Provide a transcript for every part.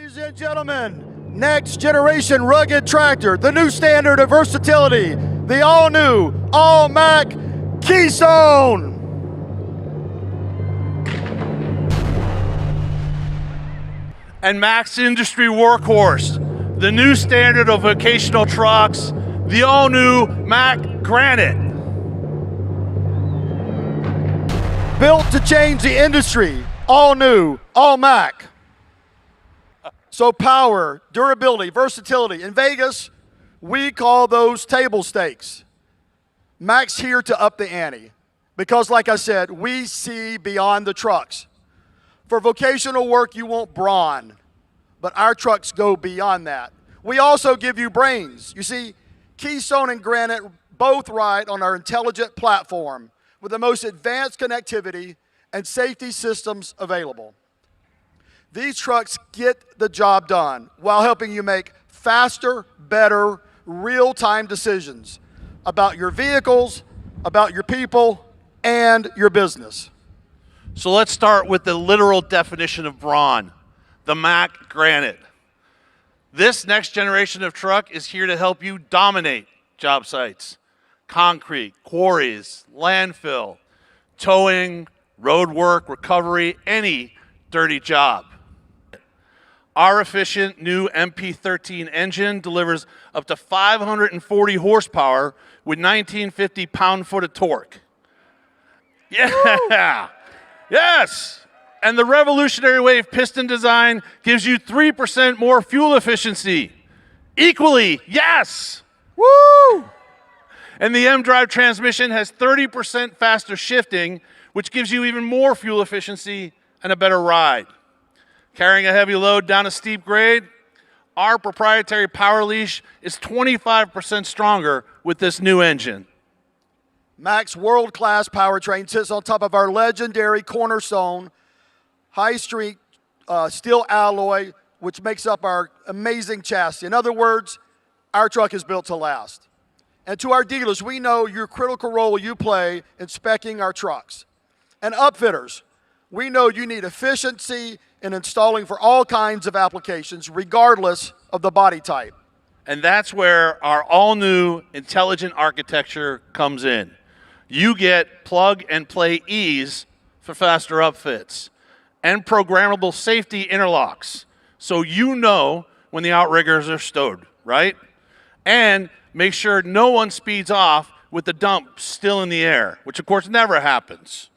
Ladies and gentlemen, next generation rugged tractor, the new standard of versatility, the all-new, all-Mack Keystone. And Mack's industry workhorse, the new standard of vocational trucks, the all-new Mack Granite. Built to change the industry, all new, all Mack. So power, durability, versatility. In Vegas, we call those table stakes. Mack's here to up the ante because, like I said, we see beyond the trucks. For vocational work, you want brawn, but our trucks go beyond that. We also give you brains. You see, Keystone and Granite both ride on our intelligent platform with the most advanced connectivity and safety systems available. These trucks get the job done while helping you make faster, better, real-time decisions about your vehicles, about your people, and your business. So let's start with the literal definition of brawn, the Mack Granite. This next generation of truck is here to help you dominate job sites, concrete, quarries, landfill, towing, road work, recovery, any dirty job. Our efficient new MP13 engine delivers up to 540 horsepower with 1950 pound-foot of torque. Yeah, yes. And the revolutionary wave piston design gives you 3% more fuel efficiency. Equally, yes. Woo! And the M-Drive transmission has 30% faster shifting, which gives you even more fuel efficiency and a better ride. Carrying a heavy load down a steep grade, our proprietary power leash is 25% stronger with this new engine. Mack's world-class powertrain sits on top of our legendary cornerstone high-strength steel alloy, which makes up our amazing chassis. In other words, our truck is built to last. And to our dealers, we know your critical role you play in speccing our trucks. And upfitters, we know you need efficiency in installing for all kinds of applications, regardless of the body type. And that's where our all-new intelligent architecture comes in. You get plug-and-play ease for faster upfits and programmable safety interlocks, so you know when the outriggers are stowed, right? And make sure no one speeds off with the dump still in the air, which of course never happens.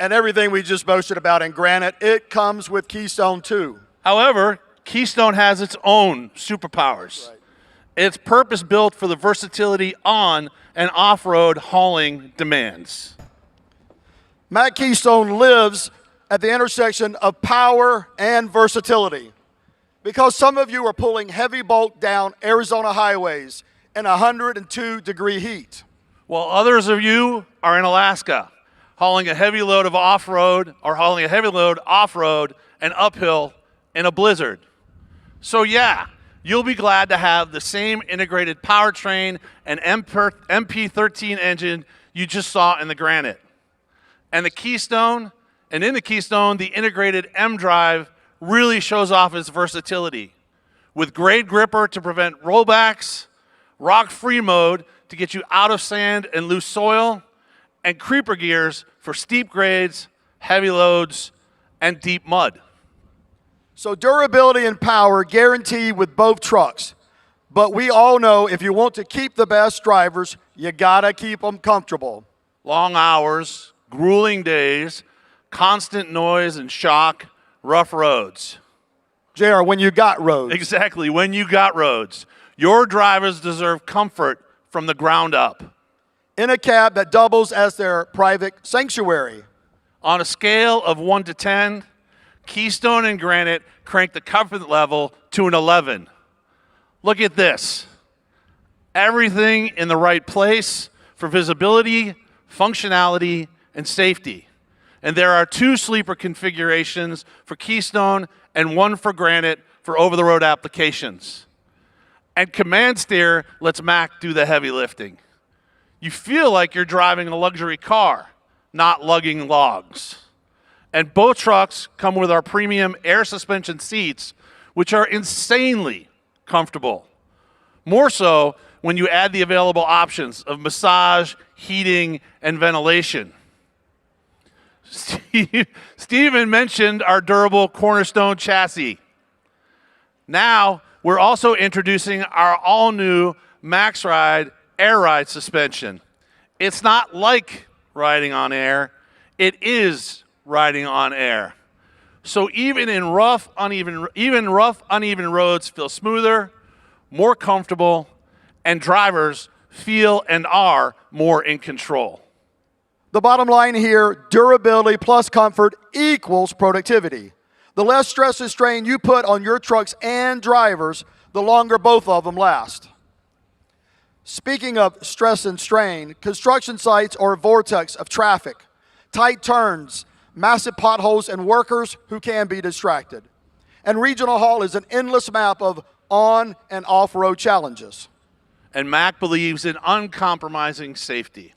And everything we just boasted about in Granite, it comes with Keystone too. However, Keystone has its own superpowers. Right. It's purpose-built for the versatility on and off-road hauling demands. Mack Keystone lives at the intersection of power and versatility because some of you are pulling heavy bulk down Arizona highways in 102-degree heat. While others of you are in Alaska, hauling a heavy load of off-road or hauling a heavy load off-road and uphill in a blizzard. So yeah, you'll be glad to have the same integrated powertrain and MP13 engine you just saw in the Granite. And in the Keystone, the integrated M-Drive really shows off its versatility. With grade gripper to prevent rollbacks, rock-free mode to get you out of sand and loose soil, and creeper gears for steep grades, heavy loads, and deep mud. So durability and power guaranteed with both trucks. But we all know if you want to keep the best drivers, you gotta keep them comfortable. Long hours, grueling days, constant noise and shock, rough roads. JR, when you got roads. Exactly, when you got roads. Your drivers deserve comfort from the ground up. In a cab that doubles as their private sanctuary. On a scale of 1 to 10, Keystone and Granite crank the comfort level to an 11. Look at this. Everything in the right place for visibility, functionality, and safety. And there are 2 sleeper configurations for Keystone and 1 for Granite for over-the-road applications. And Command Steer lets Mack do the heavy lifting. You feel like you're driving a luxury car, not lugging logs. And both trucks come with our premium air suspension seats, which are insanely comfortable. More so when you add the available options of massage, heating, and ventilation. Steven mentioned our durable Cornerstone chassis. Now, we're also introducing our all-new MaxRide Air Ride suspension. It's not like riding on air, it is riding on air. So even rough, uneven roads feel smoother, more comfortable, and drivers feel and are more in control. The bottom line here, durability plus comfort equals productivity. The less stress and strain you put on your trucks and drivers, the longer both of them last. Speaking of stress and strain, construction sites are a vortex of traffic, tight turns, massive potholes, and workers who can be distracted. And Regional Haul is an endless map of on and off-road challenges. And Mack believes in uncompromising safety.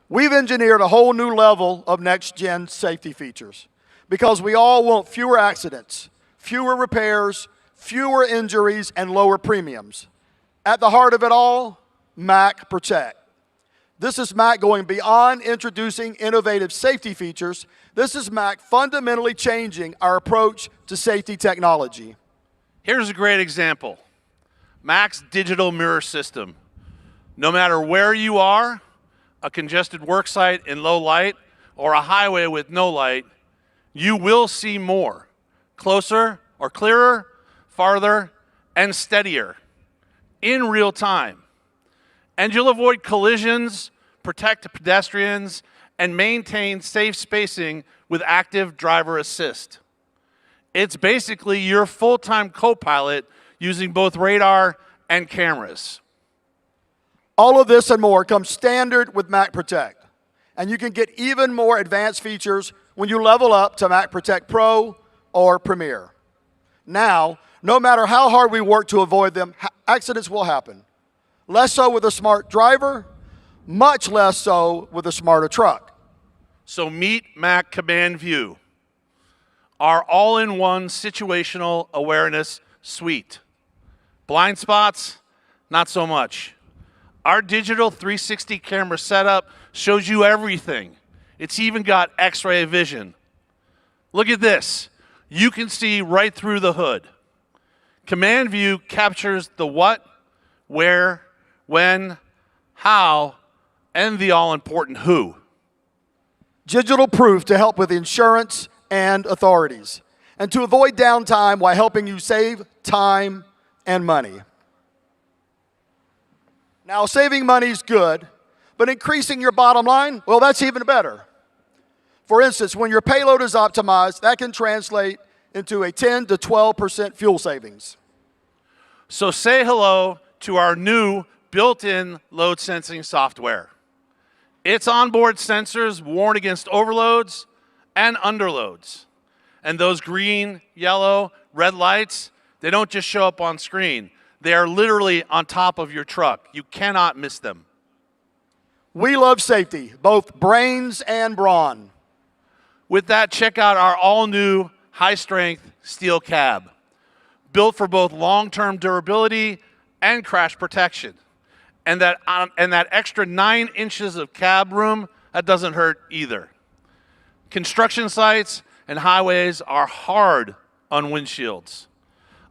We've engineered a whole new level of next-gen safety features because we all want fewer accidents, fewer repairs, fewer injuries, and lower premiums. At the heart of it all, Mack Protect. This is Mack going beyond introducing innovative safety features. This is Mack fundamentally changing our approach to safety technology. Here's a great example. Mack's digital mirror system. No matter where you are, a congested work site in low light or a highway with no light, you will see more, closer or clearer, farther, and steadier in real time. And you'll avoid collisions, protect pedestrians, and maintain safe spacing with active driver assist. It's basically your full-time co-pilot using both radar and cameras. All of this and more comes standard with Mack Protect. And you can get even more advanced features when you level up to Mack Protect Pro or Premier. Now, no matter how hard we work to avoid them, accidents will happen. Less so with a smart driver, much less so with a smarter truck. So meet Mack Command View, our all-in-one situational awareness suite. Blind spots, not so much. Our digital 360 camera setup shows you everything. It's even got X-ray vision. Look at this. You can see right through the hood. Command View captures the what, where, when, how, and the all-important who. Digital proof to help with insurance and authorities, and to avoid downtime while helping you save time and money. Now, saving money is good, but increasing your bottom line, well, that's even better. For instance, when your payload is optimized, that can translate into a 10 to 12% fuel savings. So say hello to our new built-in load sensing software. Its onboard sensors warn against overloads and underloads. And those green, yellow, red lights, they don't just show up on screen. They are literally on top of your truck. You cannot miss them. We love safety, both brains and brawn. With that, check out our all-new high-strength steel cab, built for both long-term durability and crash protection. And that extra 9 inches of cab room, that doesn't hurt either. Construction sites and highways are hard on windshields.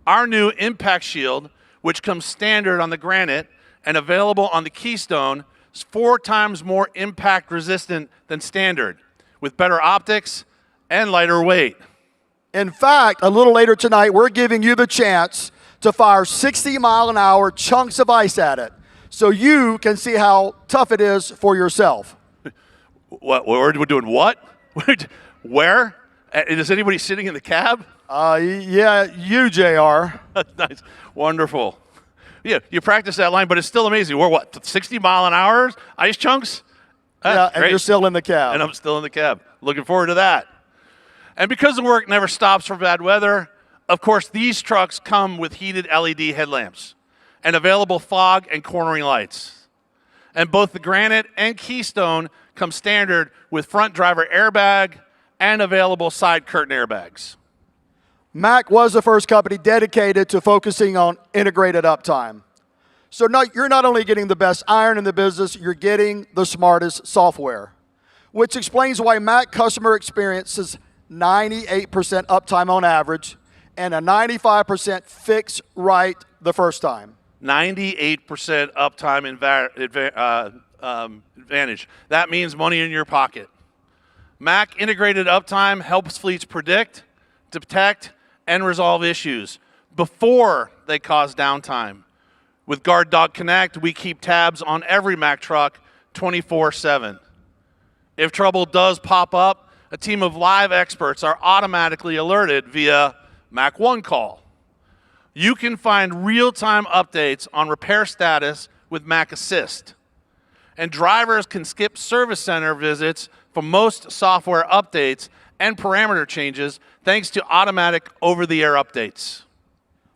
Our new impact shield, which comes standard on the Granite and available on the Keystone, is 4 times more impact resistant than standard, with better optics and lighter weight. In fact, a little later tonight, we're giving you the chance to fire 60-mile-an-hour chunks of ice at it, so you can see how tough it is for yourself. What? We're doing what? Where? Is anybody sitting in the cab? Yeah, you, JR. Nice. Wonderful. Yeah, you practice that line, but it's still amazing. We're what, 60 mile an hour ice chunks? Yeah, and great. you're still in the cab. And I'm still in the cab. Looking forward to that. And because the work never stops for bad weather, of course, these trucks come with heated LED headlamps and available fog and cornering lights. And both the Granite and Keystone come standard with front driver airbag and available side curtain airbags. Mack was the first company dedicated to focusing on integrated uptime. So you're not only getting the best iron in the business, you're getting the smartest software, which explains why Mack customer experiences 98% uptime on average and a 95% fix right the first time. 98% uptime advantage. That means money in your pocket. Mack integrated uptime helps fleets predict, detect, and resolve issues before they cause downtime. With Guard Dog Connect, we keep tabs on every Mack truck 24/7. If trouble does pop up, a team of live experts are automatically alerted via Mack One Call. You can find real-time updates on repair status with Mack Assist. And drivers can skip service center visits for most software updates and parameter changes thanks to automatic over-the-air updates.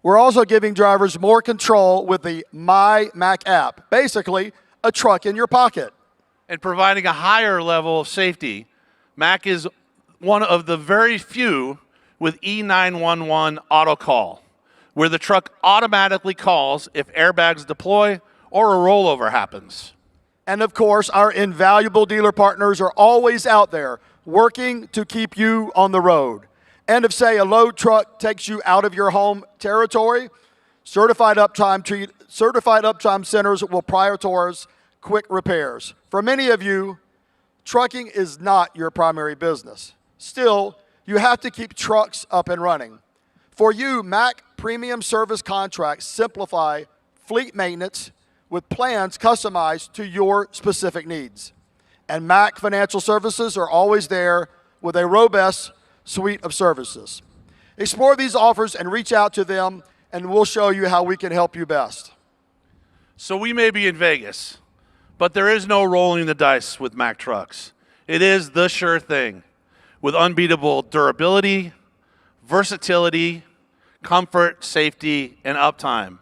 We're also giving drivers more control with the My Mack app, basically a truck in your pocket. And providing a higher level of safety, Mack is one of the very few with E911 auto call, where the truck automatically calls if airbags deploy or a rollover happens. And of course, our invaluable dealer partners are always out there working to keep you on the road. And if, say, a load truck takes you out of your home territory, certified uptime centers will prioritize quick repairs. For many of you, trucking is not your primary business. Still, you have to keep trucks up and running. For you, Mack Premium Service contracts simplify fleet maintenance with plans customized to your specific needs. And Mack Financial Services are always there with a robust suite of services. Explore these offers and reach out to them, and we'll show you how we can help you best. So we may be in Vegas, but there is no rolling the dice with Mack Trucks. It is the sure thing with unbeatable durability, versatility, comfort, safety, and uptime.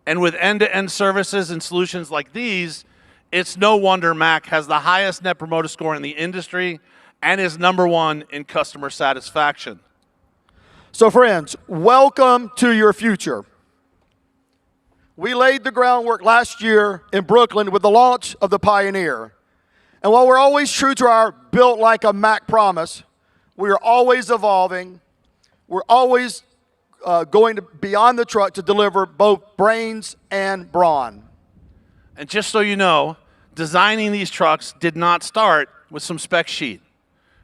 And with end-to-end services and solutions like these, it's no wonder Mack has the highest Net Promoter Score in the industry and is #1 in customer satisfaction. So friends, welcome to your future. We laid the groundwork last year in Brooklyn with the launch of the Pioneer. And while we're always true to our built like a Mack promise, we are always evolving. We're always going beyond the truck to deliver both brains and brawn. And just so you know, designing these trucks did not start with some spec sheet.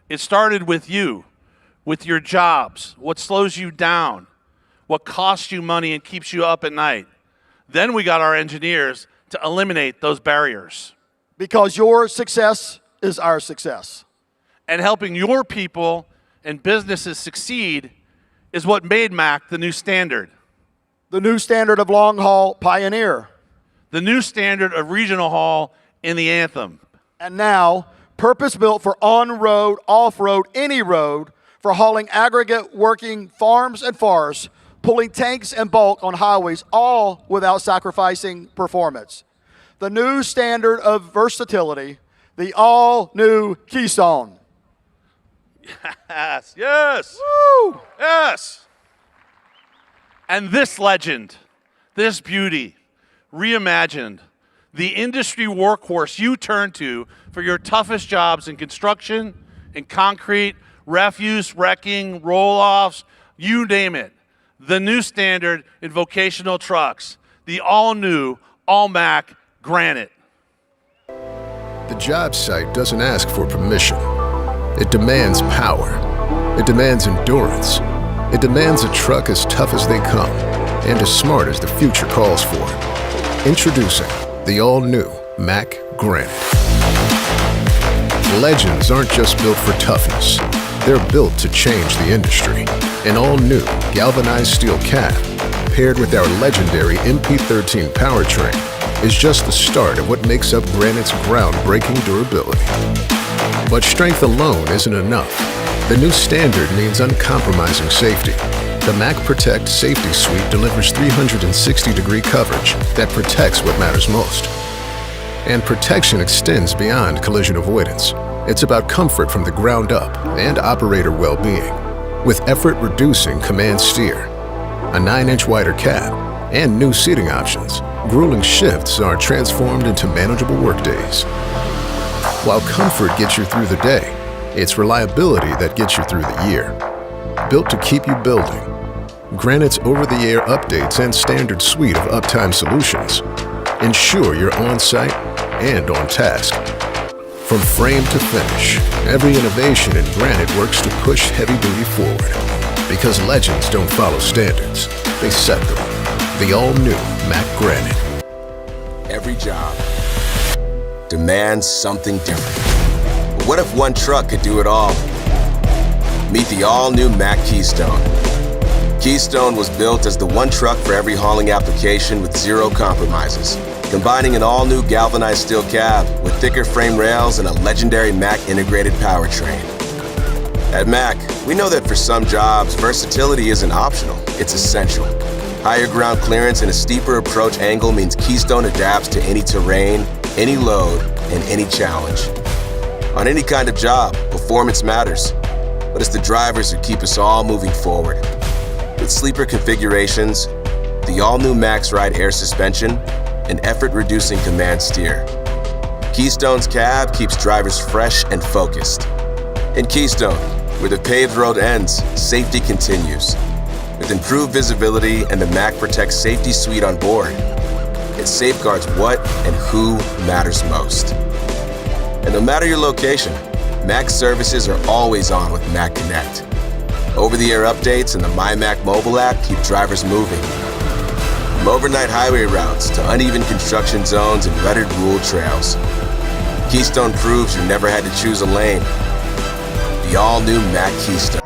It started with you, with your jobs, what slows you down, what costs you money and keeps you up at night. Then we got our engineers to eliminate those barriers. Because your success is our success. And helping your people and businesses succeed is what made Mack the new standard. The new standard of long haul Pioneer. The new standard of regional haul in the Anthem. And now, purpose-built for on-road, off-road, any road, for hauling aggregate working farms and forests, pulling tanks and bulk on highways, all without sacrificing performance. The new standard of versatility, the all-new Keystone. Yes, yes, Woo! yes. And this legend, this beauty, reimagined, the industry workhorse you turn to for your toughest jobs in construction, in concrete, refuse, wrecking, roll-offs, you name it. The new standard in vocational trucks, the all-new, all-Mack Granite. The job site doesn't ask for permission. It demands power. It demands endurance. It demands a truck as tough as they come and as smart as the future calls for. Introducing the all-new Mack Granite. Legends aren't just built for toughness. They're built to change the industry. An all-new galvanized steel cab, paired with our legendary MP13 powertrain, is just the start of what makes up Granite's groundbreaking durability. But strength alone isn't enough. The new standard means uncompromising safety. The Mack Protect Safety Suite delivers 360-degree coverage that protects what matters most. And protection extends beyond collision avoidance. It's about comfort from the ground up and operator well-being, with effort-reducing command steer, a 9-inch wider cab, and new seating options. Grueling shifts are transformed into manageable workdays. While comfort gets you through the day, it's reliability that gets you through the year. Built to keep you building, Granite's over-the-air updates and standard suite of Uptime solutions ensure you're on-site and on task. From frame to finish, every innovation in Granite works to push heavy-duty forward. Because legends don't follow standards, they set them. The all-new Mack Granite. Every job demands something different. But what if one truck could do it all? Meet the all-new Mack Keystone. Keystone was built as the one truck for every hauling application with zero compromises, combining an all-new galvanized steel cab with thicker frame rails and a legendary Mack integrated powertrain. At Mack, we know that for some jobs, versatility isn't optional, it's essential. Higher ground clearance and a steeper approach angle means Keystone adapts to any terrain, any load, and any challenge. On any kind of job, performance matters, but it's the drivers who keep us all moving forward. With sleeper configurations, the all-new Max Ride air suspension, and effort-reducing command steer, Keystone's cab keeps drivers fresh and focused. In Keystone, where the paved road ends, safety continues. With improved visibility and the Mack Protect safety suite on board, it safeguards what and who matters most. And no matter your location, Mack services are always on with Mack Connect. Over-the-air updates and the MyMack mobile app keep drivers moving. From overnight highway routes to uneven construction zones and rutted rural trails, Keystone proves you never had to choose a lane. The all-new Mack Keystone.